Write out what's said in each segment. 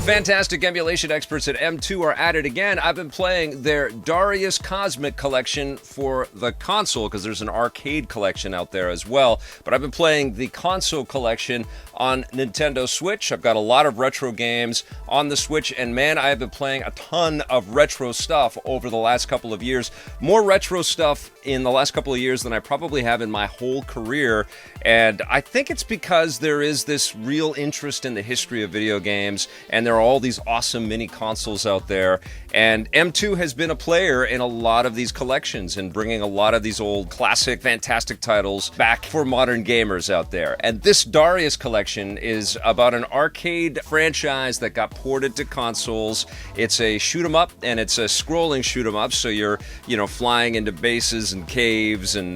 The fantastic emulation experts at M2 are at it again. I've been playing their Darius Cozmic Collection for the console, because there's an arcade collection out there as well. But I've been playing the console collection on Nintendo Switch. I've got a lot of retro games on the Switch, and man, I have been playing a ton of retro stuff over the last couple of years. More retro stuff in the last couple of years than I probably have in my whole career. And I think it's because there is this real interest in the history of video games, and there are all these awesome mini consoles out there. And M2 has been a player in a lot of these collections and bringing a lot of these old classic, fantastic titles back for modern gamers out there. And this Darius collection is about an arcade franchise that got ported to consoles. It's a shoot 'em up, and it's a scrolling shoot 'em up, so you're, flying into bases and caves and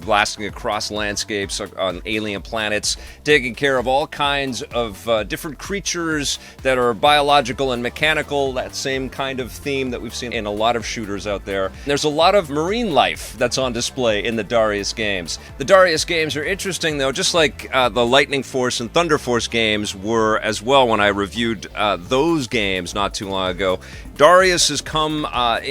blasting across landscapes on alien planets, taking care of all kinds of different creatures that are biological and mechanical, that same kind of theme that we've seen in a lot of shooters out there. There's a lot of marine life that's on display in the Darius games. The Darius games are interesting, though, just like the Lightning Force and Thunder Force games were as well when I reviewed those games not too long ago. Darius has come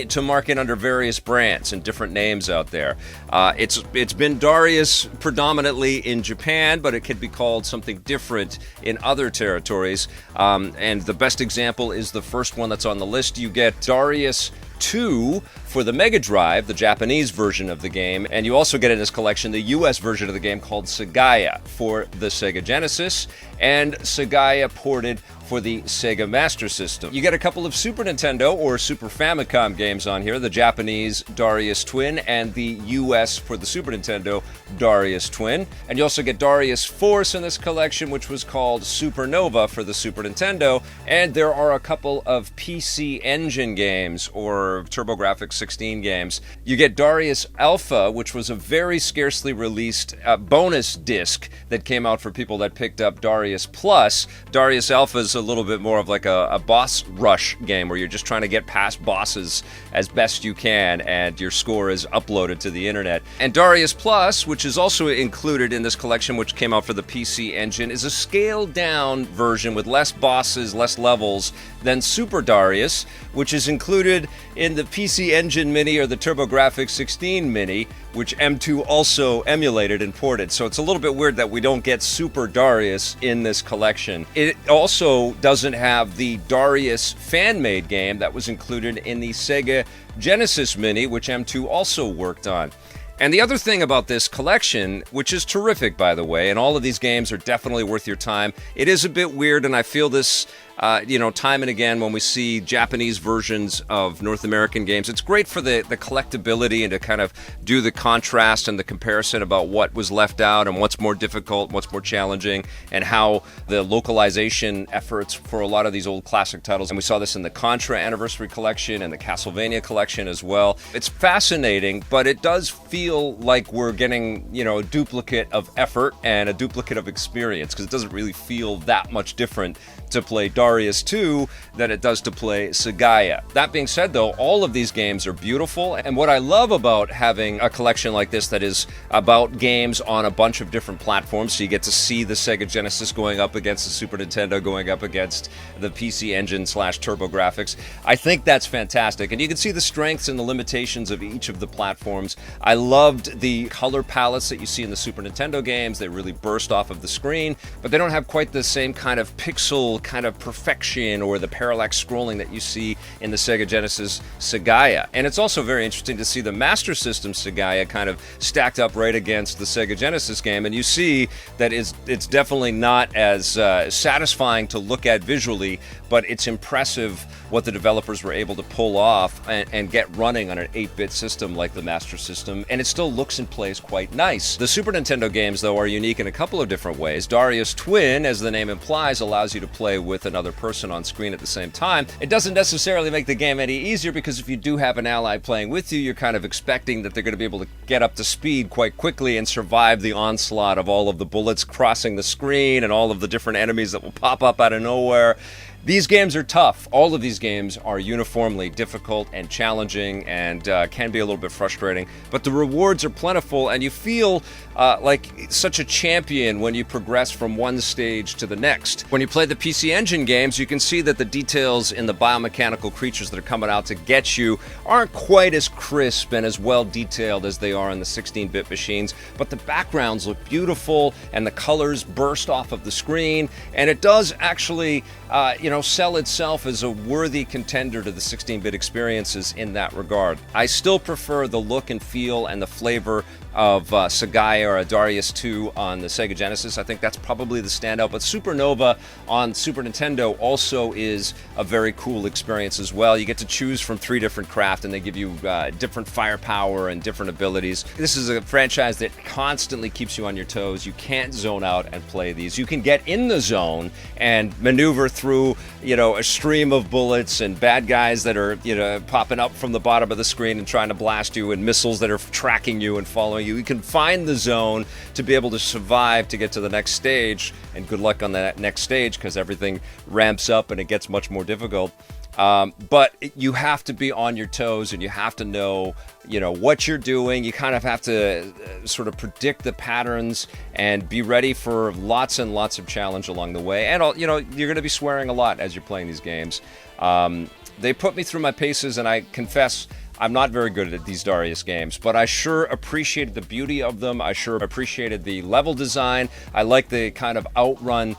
to market under various brands and different names out there. It's been Darius predominantly in Japan, but it could be called something different in other territories. And the best example is the first one that's on the list. You get Darius 2 for the Mega Drive, the Japanese version of the game, and you also get in this collection the US version of the game called Sagaya for the Sega Genesis, and Sagaya ported for the Sega Master System. You get a couple of Super Nintendo or Super Famicom games on here, the Japanese Darius Twin and the US for the Super Nintendo Darius Twin. And you also get Darius Force in this collection, which was called Supernova for the Super Nintendo. And there are a couple of PC Engine games or TurboGrafx 16 games. You get Darius Alpha, which was a very scarcely released bonus disc that came out for people that picked up Darius Plus. Darius Alpha is a little bit more of like a boss rush game where you're just trying to get past bosses as best you can, and your score is uploaded to the internet. And Darius Plus, which is also included in this collection, which came out for the PC Engine, is a scaled down version with less bosses, less levels than Super Darius, which is included in the PC Engine Mini or the TurboGrafx 16 Mini, which M2 also emulated and ported. So it's a little bit weird that we don't get Super Darius in this collection. It also doesn't have the Darius fan-made game that was included in the Sega Genesis Mini, which M2 also worked on. And the other thing about this collection, which is terrific, by the way, and all of these games are definitely worth your time, it is a bit weird, and I feel this time and again when we see Japanese versions of North American games. It's great for the collectability and to kind of do the contrast and the comparison about what was left out and what's more difficult, what's more challenging, and how the localization efforts for a lot of these old classic titles. And we saw this in the Contra Anniversary Collection and the Castlevania Collection as well. It's fascinating, but it does feel like we're getting, a duplicate of effort and a duplicate of experience, because it doesn't really feel that much different to play Darius 2 than it does to play Sagaya. That being said, though, all of these games are beautiful, and what I love about having a collection like this that is about games on a bunch of different platforms, so you get to see the Sega Genesis going up against the Super Nintendo, going up against the PC Engine / TurboGrafx, I think that's fantastic, and you can see the strengths and the limitations of each of the platforms. I loved the color palettes that you see in the Super Nintendo games. They really burst off of the screen, but they don't have quite the same kind of pixel kind of perfection or the parallax scrolling that you see in the Sega Genesis Sagaya. And it's also very interesting to see the Master System Sagaya kind of stacked up right against the Sega Genesis game, and you see that it's definitely not as satisfying to look at visually, but it's impressive what the developers were able to pull off and get running on an 8-bit system like the Master System, and it still looks and plays quite nice. The Super Nintendo games, though, are unique in a couple of different ways. Darius Twin, as the name implies, allows you to play with another person on screen at the same time. It doesn't necessarily make the game any easier, because if you do have an ally playing with you, you're kind of expecting that they're going to be able to get up to speed quite quickly and survive the onslaught of all of the bullets crossing the screen and all of the different enemies that will pop up out of nowhere. These games are tough. All of these games are uniformly difficult and challenging and can be a little bit frustrating, but the rewards are plentiful and you feel like such a champion when you progress from one stage to the next. When you play the PC Engine games, you can see that the details in the biomechanical creatures that are coming out to get you aren't quite as crisp and as well detailed as they are in the 16-bit machines, but the backgrounds look beautiful and the colors burst off of the screen, and it does actually sell itself as a worthy contender to the 16-bit experiences in that regard. I still prefer the look and feel and the flavor of Sagaia or Darius 2 on the Sega Genesis. I think that's probably the standout, but Supernova on Super Nintendo also is a very cool experience as well. You get to choose from 3 different craft and they give you different firepower and different abilities. This is a franchise that constantly keeps you on your toes. You can't zone out and play these. You can get in the zone and maneuver through, a stream of bullets and bad guys that are, popping up from the bottom of the screen and trying to blast you, and missiles that are tracking you and following you. You can find the zone to be able to survive to get to the next stage, and good luck on that next stage because everything ramps up and it gets much more difficult. But you have to be on your toes and you have to know, what you're doing. You kind of have to sort of predict the patterns and be ready for lots and lots of challenge along the way. And, you're going to be swearing a lot as you're playing these games. They put me through my paces, and I confess I'm not very good at these Darius games, but I sure appreciated the beauty of them. I sure appreciated the level design. I like the kind of outrun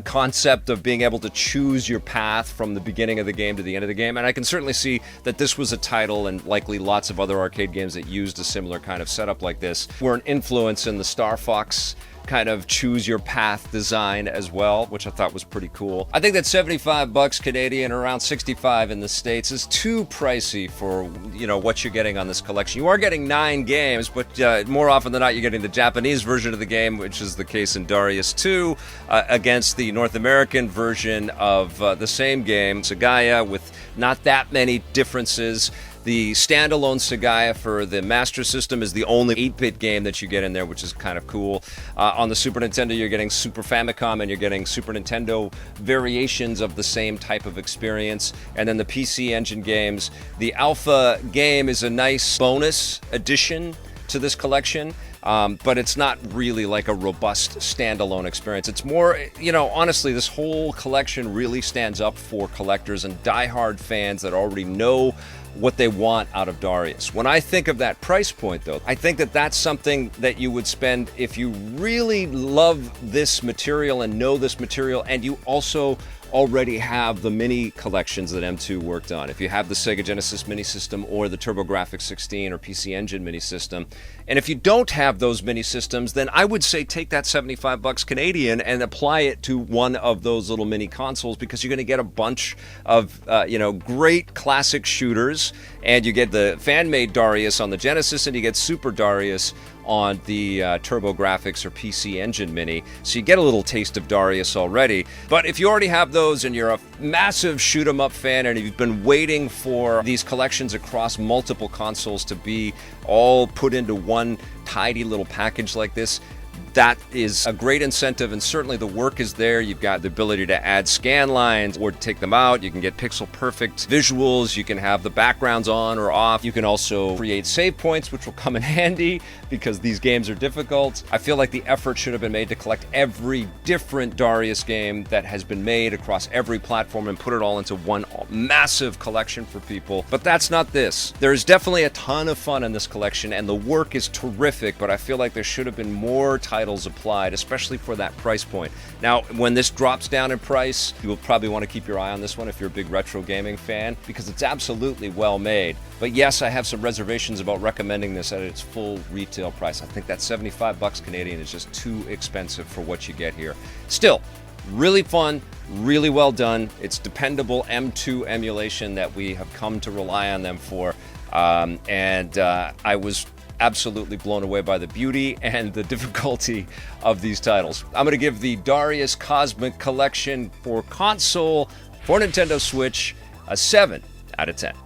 concept of being able to choose your path from the beginning of the game to the end of the game. And I can certainly see that this was a title, and likely lots of other arcade games that used a similar kind of setup like this, were an influence in the Star Fox kind of choose your path design as well, which I thought was pretty cool. I think that $75 Canadian, around 65 in the States, is too pricey for what you're getting on this collection. You are getting 9 games, but more often than not you're getting the Japanese version of the game, which is the case in Darius 2, against the North American version of the same game, Sagaia, with not that many differences. The standalone Sagaia for the Master System is the only 8-bit game that you get in there, which is kind of cool. On the Super Nintendo, you're getting Super Famicom and you're getting Super Nintendo variations of the same type of experience. And then the PC Engine games. The Alpha game is a nice bonus addition to this collection. But it's not really like a robust standalone experience. It's more, honestly, this whole collection really stands up for collectors and diehard fans that already know what they want out of Darius. When I think of that price point, though, I think that that's something that you would spend if you really love this material and know this material, and you also already have the mini collections that M2 worked on. If you have the Sega Genesis mini system or the TurboGrafx 16 or PC Engine mini system, and if you don't have those mini systems, then I would say take that $75 Canadian and apply it to one of those little mini consoles, because you're going to get a bunch of great classic shooters, and you get the fan-made Darius on the Genesis, and you get Super Darius on the TurboGrafx or PC Engine Mini. So you get a little taste of Darius already. But if you already have those and you're a massive shoot-'em-up fan and you've been waiting for these collections across multiple consoles to be all put into one tidy little package like this, that is a great incentive, and certainly the work is there. You've got the ability to add scan lines or to take them out. You can get pixel perfect visuals. You can have the backgrounds on or off. You can also create save points, which will come in handy because these games are difficult. I feel like the effort should have been made to collect every different Darius game that has been made across every platform and put it all into one massive collection for people. But that's not this. There's definitely a ton of fun in this collection, and the work is terrific, but I feel like there should have been more titles applied, especially for that price point. Now, when this drops down in price, you will probably want to keep your eye on this one if you're a big retro gaming fan, because it's absolutely well made. But yes, I have some reservations about recommending this at its full retail price. I think that $75 Canadian is just too expensive for what you get here. Still, really fun, really well done. It's dependable M2 emulation that we have come to rely on them for. I was absolutely blown away by the beauty and the difficulty of these titles. I'm going to give the Darius Cozmic Collection for console for Nintendo Switch a 7 out of 10.